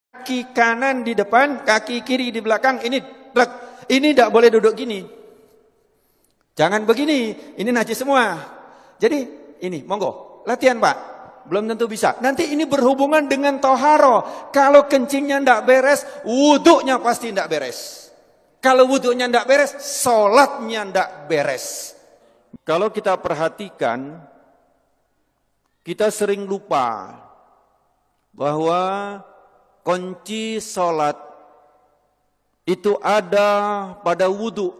Kaki kanan di depan, kaki kiri di belakang. Ini tidak boleh duduk gini. Jangan begini, ini najis semua. Jadi ini, monggo, latihan Pak. Belum tentu bisa. Nanti ini berhubungan dengan toharo. Kalau kencingnya tidak beres, wuduknya pasti tidak beres. Kalau wuduknya tidak beres, sholatnya tidak beres. Kalau kita perhatikan, kita sering lupa bahwa kunci sholat itu ada pada wudhu.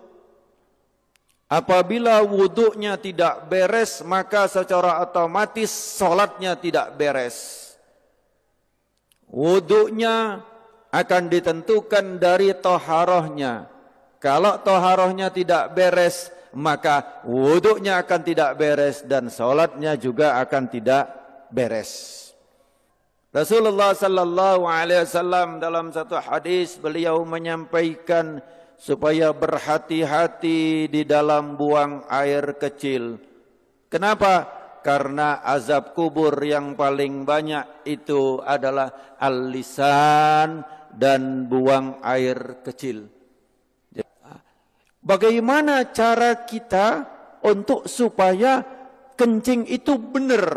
Apabila wudhunya tidak beres, maka secara otomatis sholatnya tidak beres. Wudhunya akan ditentukan dari toharohnya. Kalau toharohnya tidak beres, maka wudhunya akan tidak beres dan sholatnya juga akan tidak beres. Rasulullah sallallahu alaihi wasallam dalam satu hadis beliau menyampaikan supaya berhati-hati di dalam buang air kecil. Kenapa? Karena azab kubur yang paling banyak itu adalah al-lisan dan buang air kecil. Bagaimana cara kita untuk supaya kencing itu benar?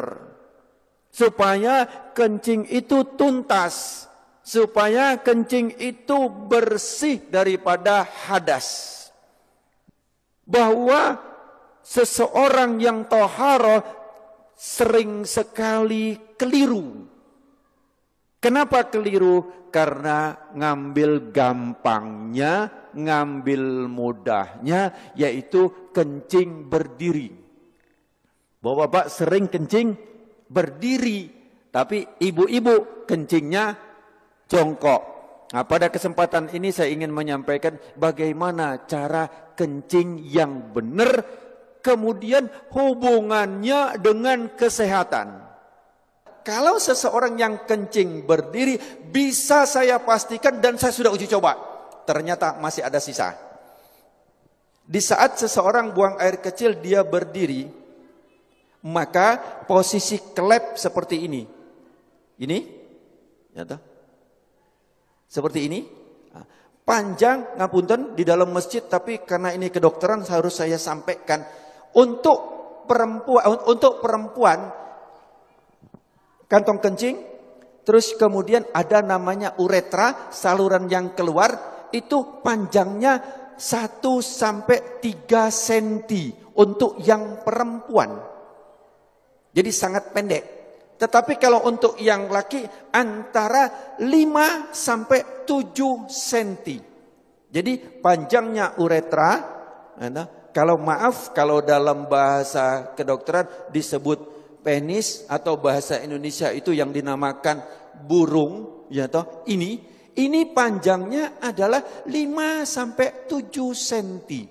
Supaya kencing itu tuntas, supaya kencing itu bersih daripada hadas. Bahwa seseorang yang toharoh sering sekali keliru. Kenapa keliru? Karena ngambil gampangnya, ngambil mudahnya, yaitu kencing berdiri. Bapak-bapak sering kencing berdiri, tapi ibu-ibu kencingnya jongkok. Nah, pada kesempatan ini saya ingin menyampaikan bagaimana cara kencing yang benar, kemudian hubungannya dengan kesehatan. Kalau seseorang yang kencing berdiri, bisa saya pastikan dan saya sudah uji coba, ternyata masih ada sisa. Di saat seseorang buang air kecil dia berdiri, maka posisi klep seperti ini. Ini, ya toh? Seperti ini. Panjang, ngapunten, di dalam masjid, tapi karena ini kedokteran harus saya sampaikan. Untuk perempuan kantong kencing, terus kemudian ada namanya uretra, saluran yang keluar, itu panjangnya 1 sampai 3 senti untuk yang perempuan. Jadi sangat pendek. Tetapi kalau untuk yang laki antara 5 sampai 7 senti. Jadi panjangnya uretra, kalau dalam bahasa kedokteran disebut penis, atau bahasa Indonesia itu yang dinamakan burung, ya toh. Ini panjangnya adalah 5 sampai 7 senti.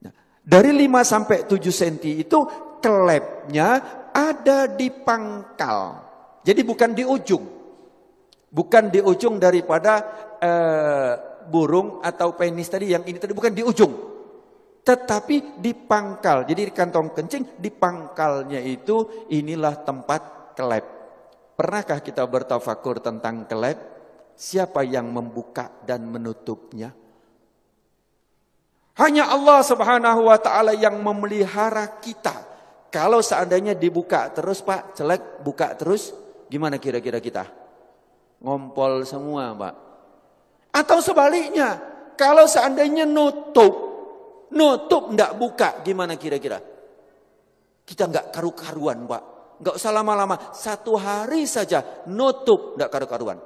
Nah, dari 5 sampai 7 senti itu klepnya ada di pangkal. Jadi bukan di ujung. Bukan di ujung daripada burung atau penis tadi, yang ini tadi bukan di ujung. Tetapi di pangkal. Jadi di kantong kencing, di pangkalnya itu inilah tempat klep. Pernahkah kita bertafakur tentang klep? Siapa yang membuka dan menutupnya? Hanya Allah Subhanahu wa taala yang memelihara kita. Kalau seandainya dibuka terus Pak, jelek, buka terus, gimana kira-kira kita? Ngompol semua Pak. Atau sebaliknya, kalau seandainya nutup enggak buka, gimana kira-kira? Kita enggak karu-karuan Pak. Enggak usah lama-lama, 1 hari saja nutup enggak karu-karuan.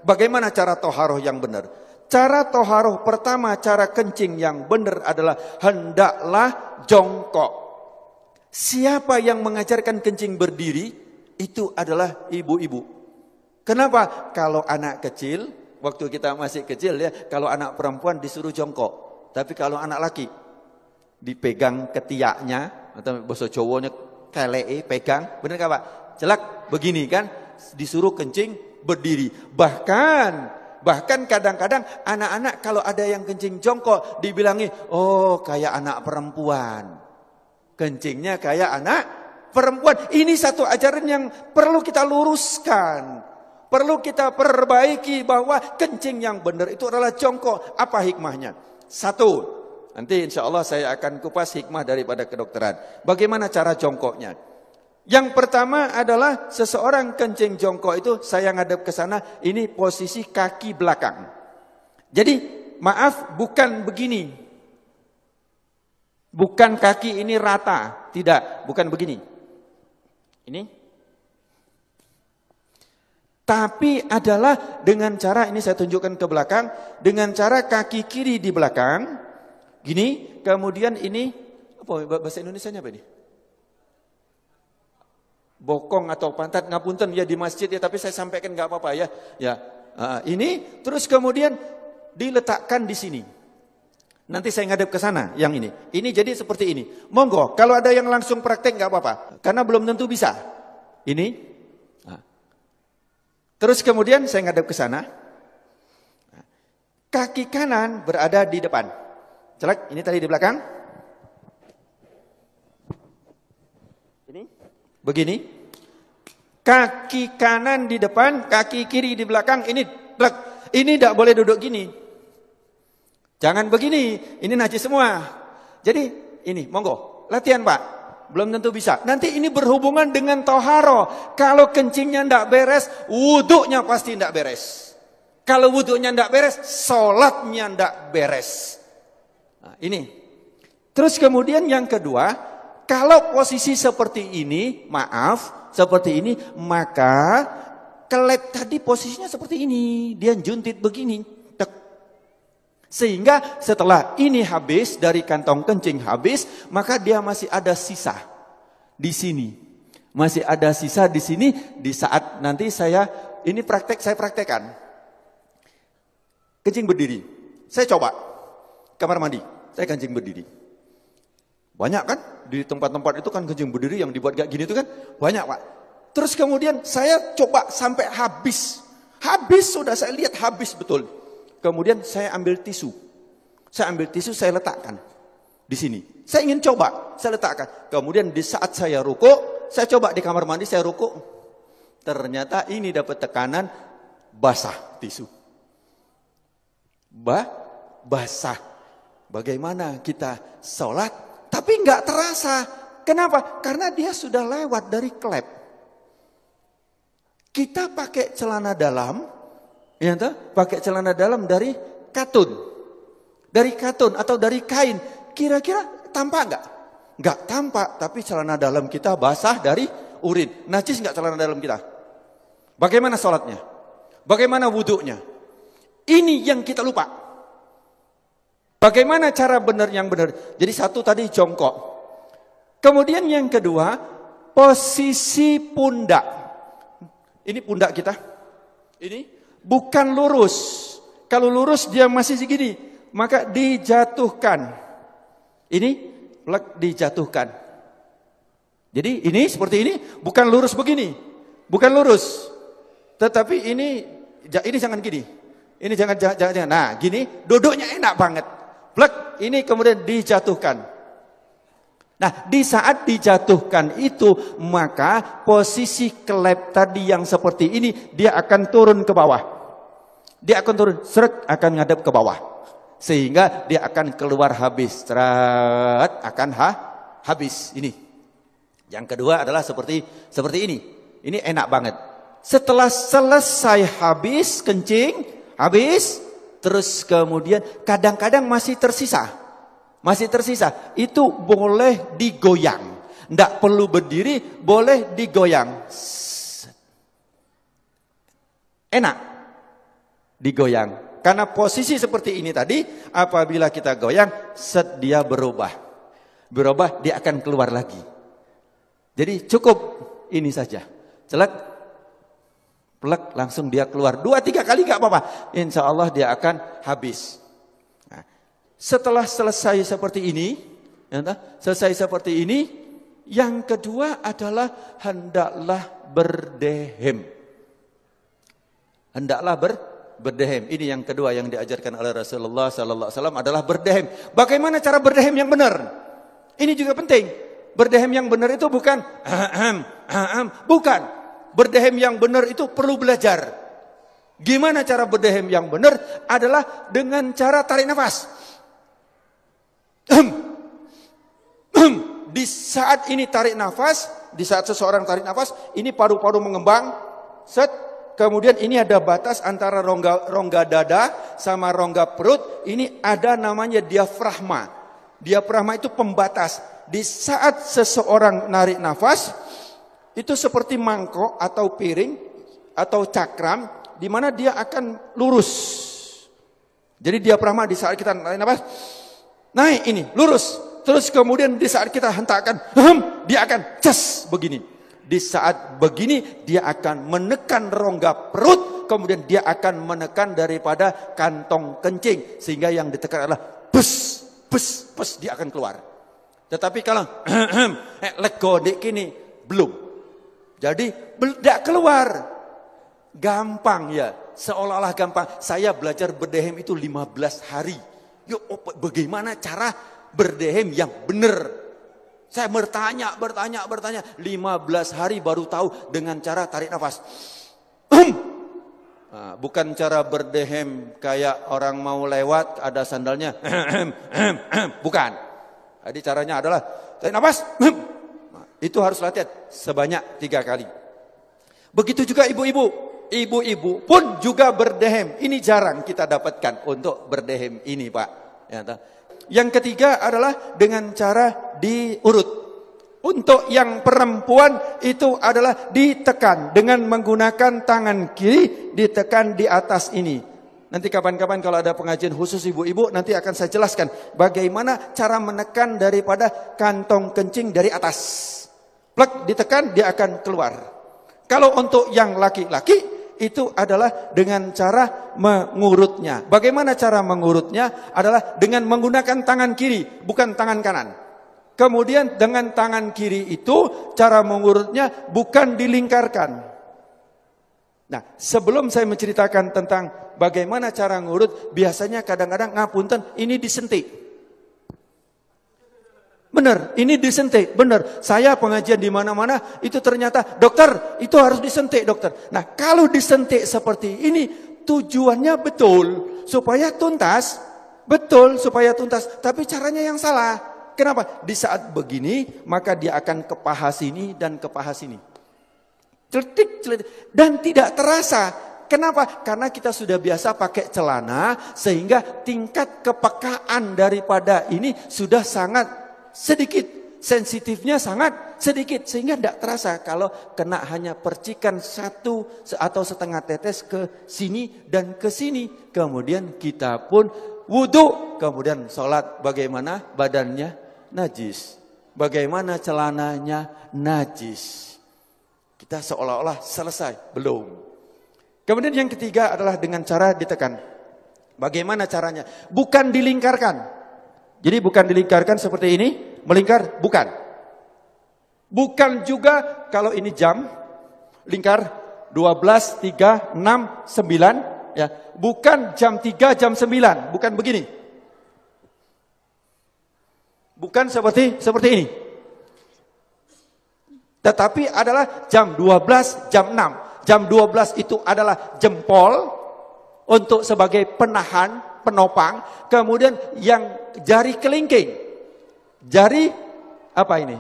Bagaimana cara toharoh yang benar? Cara toharoh pertama, cara kencing yang benar adalah hendaklah jongkok. Siapa yang mengajarkan kencing berdiri? Itu adalah ibu-ibu. Kenapa? Kalau anak kecil, waktu kita masih kecil ya, kalau anak perempuan disuruh jongkok. Tapi kalau anak laki dipegang ketiaknya, atau bahasa Jawanya keleke, pegang, benar gak Pak? Jelek begini kan, disuruh kencing berdiri. Bahkan kadang-kadang anak-anak kalau ada yang kencing jongkok dibilangi, oh kayak anak perempuan. Kencingnya kayak anak perempuan. Ini satu ajaran yang perlu kita luruskan. Perlu kita perbaiki bahwa kencing yang benar itu adalah jongkok. Apa hikmahnya? Satu, nanti insya Allah saya akan kupas hikmah daripada kedokteran. Bagaimana cara jongkoknya? Yang pertama adalah seseorang kencing jongkok itu saya ngadep ke sana, ini posisi kaki belakang. Jadi maaf, bukan begini. Bukan kaki ini rata, tidak, bukan begini. Ini. Tapi adalah dengan cara, ini saya tunjukkan ke belakang, dengan cara kaki kiri di belakang, gini, kemudian ini, apa bahasa Indonesianya apa ini? Bokong atau pantat, ngapunten ya di masjid ya, tapi saya sampaikan nggak apa-apa ya. Ya, ini, terus kemudian diletakkan di sini. Nanti saya ngadep ke sana, yang ini. Ini jadi seperti ini. Monggo, kalau ada yang langsung praktek nggak apa-apa, karena belum tentu bisa. Ini. Terus kemudian saya ngadep ke sana. Kaki kanan berada di depan. Celak, ini tadi di belakang. Ini. Begini. Kaki kanan di depan, kaki kiri di belakang. Ini tidak boleh duduk gini. Jangan begini. Ini najis semua. Jadi ini, monggo. Latihan Pak. Belum tentu bisa. Nanti ini berhubungan dengan toharo. Kalau kencingnya tidak beres, wuduknya pasti tidak beres. Kalau wuduknya tidak beres, sholatnya tidak beres. Nah, ini. Terus kemudian yang kedua, kalau posisi seperti ini, maaf, seperti ini, maka kelep tadi posisinya seperti ini. Dia juntit begini. Sehingga setelah ini habis, dari kantong kencing habis, maka dia masih ada sisa di sini. Masih ada sisa di sini, di saat nanti saya praktekkan. Kencing berdiri. Saya coba kamar mandi, saya kencing berdiri. Banyak kan di tempat-tempat itu kan kencing berdiri yang dibuat kayak gini itu kan banyak Pak. Terus kemudian saya coba sampai habis. Habis sudah saya lihat habis betul. Kemudian saya ambil tisu. Saya ambil tisu, saya letakkan di sini. Saya ingin coba, saya letakkan. Kemudian di saat saya rukuk, saya coba di kamar mandi, saya rukuk. Ternyata ini dapat tekanan basah tisu. Basah. Bagaimana kita sholat, tapi nggak terasa. Kenapa? Karena dia sudah lewat dari klep. Kita pakai celana dalam, ya toh? Pakai celana dalam dari katun. Dari katun atau dari kain. Kira-kira tampak enggak? Enggak tampak, tapi celana dalam kita basah dari urin. Najis enggak celana dalam kita? Bagaimana sholatnya? Bagaimana wuduknya? Ini yang kita lupa. Bagaimana cara benar yang benar? Jadi satu tadi jongkok. Kemudian yang kedua, posisi pundak. Ini pundak kita. Ini bukan lurus. Kalau lurus dia masih segini, maka dijatuhkan. Ini dijatuhkan. Jadi ini seperti ini, bukan lurus begini. Bukan lurus. Tetapi ini jangan gini. Ini jangan. Nah, gini duduknya enak banget. Plek, ini kemudian dijatuhkan. Nah, di saat dijatuhkan itu, maka posisi kelep tadi yang seperti ini, dia akan turun ke bawah. Dia akan turun, seret, akan ngadep ke bawah. Sehingga dia akan keluar habis. Seret, akan habis. Ini. Yang kedua adalah seperti ini. Ini enak banget. Setelah selesai habis, kencing, habis, terus kemudian kadang-kadang masih tersisa. Itu boleh digoyang. Tidak perlu berdiri, boleh digoyang. Enak digoyang. Karena posisi seperti ini tadi, apabila kita goyang, dia berubah. Berubah, dia akan keluar lagi. Jadi cukup ini saja. Celek, plek, langsung dia keluar. 2-3 kali gak apa-apa. Insya Allah dia akan habis. Setelah selesai seperti ini, yang kedua adalah hendaklah berdehem. Hendaklah berdehem. Ini yang kedua yang diajarkan oleh Rasulullah sallallahu alaihi wasallam adalah berdehem. Bagaimana cara berdehem yang benar? Ini juga penting. Berdehem yang benar itu bukan bukan. Berdehem yang benar itu perlu belajar. Gimana cara berdehem yang benar? Adalah dengan cara tarik nafas. Di saat ini tarik nafas, di saat seseorang tarik nafas, ini paru-paru mengembang, set. Kemudian ini ada batas antara rongga dada sama rongga perut. Ini ada namanya diafragma. Diafragma itu pembatas. Di saat seseorang narik nafas, itu seperti mangkok atau piring atau cakram, di mana dia akan lurus. Jadi diafragma di saat kita narik nafas, naik ini, lurus. Terus kemudian di saat kita hentakkan, dia akan cas begini. Di saat begini dia akan menekan rongga perut, kemudian dia akan menekan daripada kantong kencing, sehingga yang ditekan adalah bus, dia akan keluar. Tetapi kalau lego dek kini belum, jadi tidak keluar, gampang ya, seolah-olah gampang. Saya belajar berdehem itu 15 hari. Yuk, bagaimana cara berdehem yang benar? Saya bertanya, 15 hari baru tahu dengan cara tarik nafas. Nah, bukan cara berdehem kayak orang mau lewat ada sandalnya. Bukan. Jadi caranya adalah tarik nafas. Nah, itu harus latihan sebanyak 3 kali. Begitu juga ibu-ibu. Ibu-ibu pun juga berdehem. Ini jarang kita dapatkan untuk berdehem ini, Pak. Ya, yang ketiga adalah dengan cara diurut. Untuk yang perempuan itu adalah ditekan dengan menggunakan tangan kiri, ditekan di atas ini. Nanti kapan-kapan kalau ada pengajian khusus ibu-ibu, nanti akan saya jelaskan bagaimana cara menekan daripada kantong kencing dari atas. Plek, ditekan, dia akan keluar. Kalau untuk yang laki-laki, itu adalah dengan cara mengurutnya. Bagaimana cara mengurutnya? Adalah dengan menggunakan tangan kiri, bukan tangan kanan. Kemudian dengan tangan kiri itu cara mengurutnya bukan dilingkarkan. Nah, sebelum saya menceritakan tentang bagaimana cara ngurut, biasanya kadang-kadang ngapunten ini disentik. Benar, ini disentik, benar. Saya pengajian di mana-mana itu ternyata dokter itu harus disentik dokter. Nah, kalau disentik seperti ini tujuannya betul supaya tuntas, tapi caranya yang salah. Kenapa? Di saat begini maka dia akan ke paha sini dan ke paha sini. Celetik, dan tidak terasa. Kenapa? Karena kita sudah biasa pakai celana sehingga tingkat kepekaan daripada ini sudah sangat sedikit, sensitifnya sangat sedikit sehingga tidak terasa kalau kena hanya percikan 1 atau setengah tetes ke sini dan ke sini. Kemudian kita pun wudhu, kemudian sholat, bagaimana badannya najis, bagaimana celananya najis. Kita seolah-olah selesai, belum. Kemudian yang ketiga adalah dengan cara ditekan. Bagaimana caranya? Bukan dilingkarkan. Jadi bukan dilingkarkan seperti ini, melingkar, bukan. Bukan juga kalau ini jam, lingkar 12, 3, 6, 9. Ya. Bukan jam 3, jam 9, bukan begini. Bukan seperti ini. Tetapi adalah jam 12, jam 6. Jam 12 itu adalah jempol untuk sebagai penahan, penopang. Kemudian yang jari kelingking. Jari apa ini?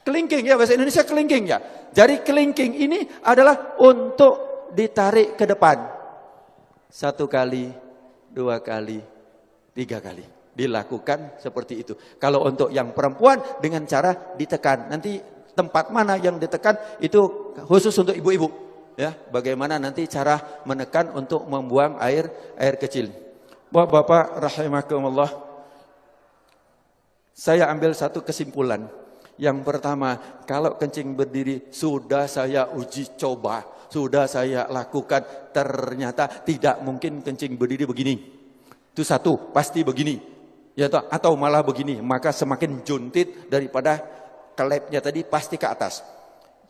Kelingking ya, bahasa Indonesia kelingking ya. Jari kelingking ini adalah untuk ditarik ke depan. 1 kali, 2 kali, 3 kali. Dilakukan seperti itu. Kalau untuk yang perempuan dengan cara ditekan. Nanti tempat mana yang ditekan itu khusus untuk ibu-ibu. Ya, bagaimana nanti cara menekan untuk membuang air kecil. Bapak rahimakumullah. Saya ambil satu kesimpulan. Yang pertama, kalau kencing berdiri sudah saya uji coba, sudah saya lakukan, ternyata tidak mungkin kencing berdiri begini. Itu satu, pasti begini. Ya, atau malah begini, maka semakin juntit daripada kelepnya tadi pasti ke atas.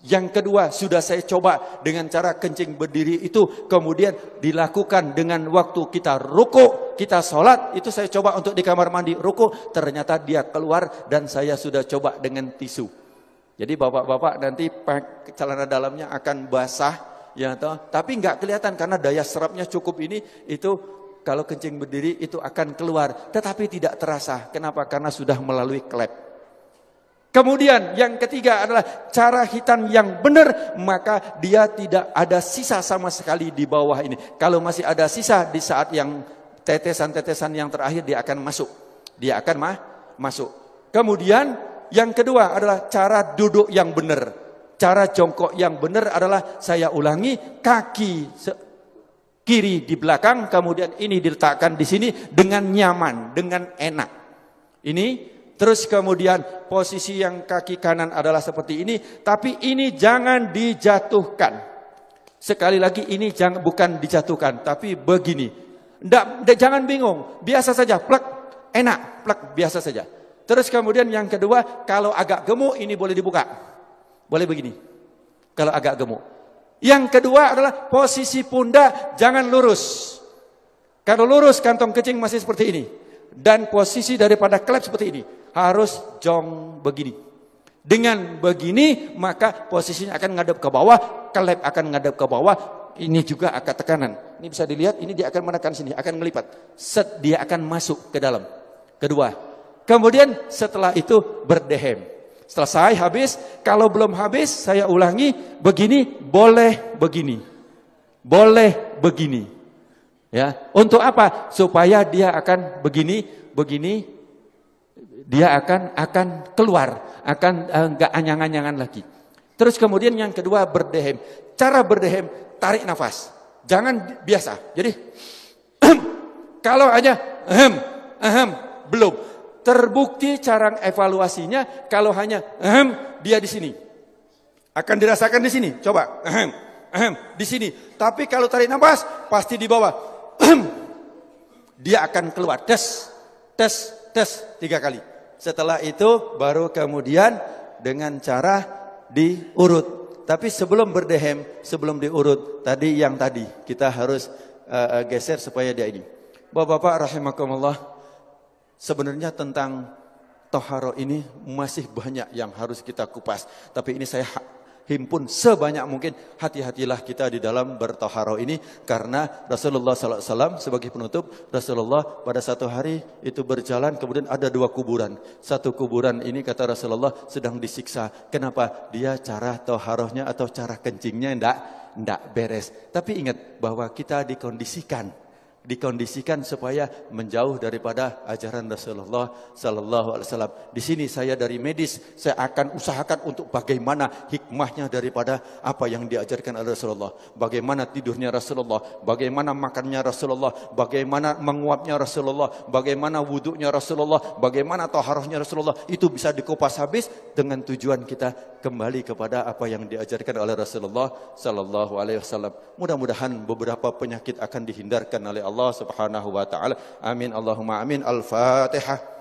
Yang kedua, sudah saya coba dengan cara kencing berdiri itu, kemudian dilakukan dengan waktu kita ruku, kita sholat, itu saya coba untuk di kamar mandi ruku, ternyata dia keluar dan saya sudah coba dengan tisu. Jadi bapak-bapak nanti celana dalamnya akan basah, Ya toh, tapi nggak kelihatan karena daya serapnya cukup ini, itu kalau kencing berdiri itu akan keluar, tetapi tidak terasa. Kenapa? Karena sudah melalui klep. Kemudian yang ketiga adalah cara hitan yang benar, maka dia tidak ada sisa sama sekali di bawah ini. Kalau masih ada sisa di saat yang tetesan-tetesan yang terakhir, dia akan masuk. Dia akan masuk. Kemudian yang kedua adalah cara duduk yang benar. Cara jongkok yang benar adalah, saya ulangi, kaki kiri di belakang, kemudian ini diletakkan di sini dengan nyaman, dengan enak. Ini, terus kemudian posisi yang kaki kanan adalah seperti ini, tapi ini jangan dijatuhkan. Sekali lagi, ini bukan dijatuhkan, tapi begini. Jangan bingung, biasa saja, plek, enak, plek, biasa saja. Terus kemudian yang kedua, kalau agak gemuk ini boleh dibuka. Boleh begini, kalau agak gemuk. Yang kedua adalah posisi pundak jangan lurus. Kalau lurus kantong kencing masih seperti ini. Dan posisi daripada klep seperti ini. Harus jong begini. Dengan begini maka posisinya akan ngadep ke bawah. Klep akan ngadep ke bawah. Ini juga akan tekanan. Ini bisa dilihat, ini dia akan menekan sini. Akan ngelipat. Set, dia akan masuk ke dalam. Kedua. Kemudian setelah itu berdehem. Selesai, habis. Kalau belum habis, saya ulangi. Begini, boleh begini. Boleh begini. Ya, untuk apa? Supaya dia akan begini, begini. Dia akan keluar, akan enggak anyang-anyangan lagi. Terus kemudian yang kedua berdehem. Cara berdehem, tarik nafas. Jangan biasa. Jadi kalau hanya belum. Terbukti cara evaluasinya kalau hanya dia di sini. Akan dirasakan di sini. Coba di sini. Tapi kalau tarik nafas pasti di bawah. Dia akan keluar. Tes 3 kali. Setelah itu baru kemudian dengan cara diurut. Tapi sebelum berdehem, sebelum diurut, tadi kita harus geser supaya dia ini. Bapak-bapak rahimakumullah. Sebenarnya tentang toharo ini masih banyak yang harus kita kupas. Tapi ini saya himpun sebanyak mungkin. Hati-hatilah kita di dalam bertoharo ini. Karena Rasulullah SAW sebagai penutup, Rasulullah pada satu hari itu berjalan, kemudian ada 2 kuburan. Satu kuburan ini kata Rasulullah sedang disiksa. Kenapa? Dia cara toharohnya atau cara kencingnya enggak beres. Tapi ingat bahwa kita dikondisikan supaya menjauh daripada ajaran Rasulullah sallallahu alaihi wasallam. Di sini saya dari medis, saya akan usahakan untuk bagaimana hikmahnya daripada apa yang diajarkan oleh Rasulullah. Bagaimana tidurnya Rasulullah, bagaimana makannya Rasulullah, bagaimana menguapnya Rasulullah, bagaimana wudhunya Rasulullah, bagaimana taharahnya Rasulullah. Itu bisa dikupas habis dengan tujuan kita kembali kepada apa yang diajarkan oleh Rasulullah sallallahu alaihi wasallam. Mudah-mudahan beberapa penyakit akan dihindarkan oleh Allah Subhanahu wa taala. Amin Allahumma amin. Al-Fatihah.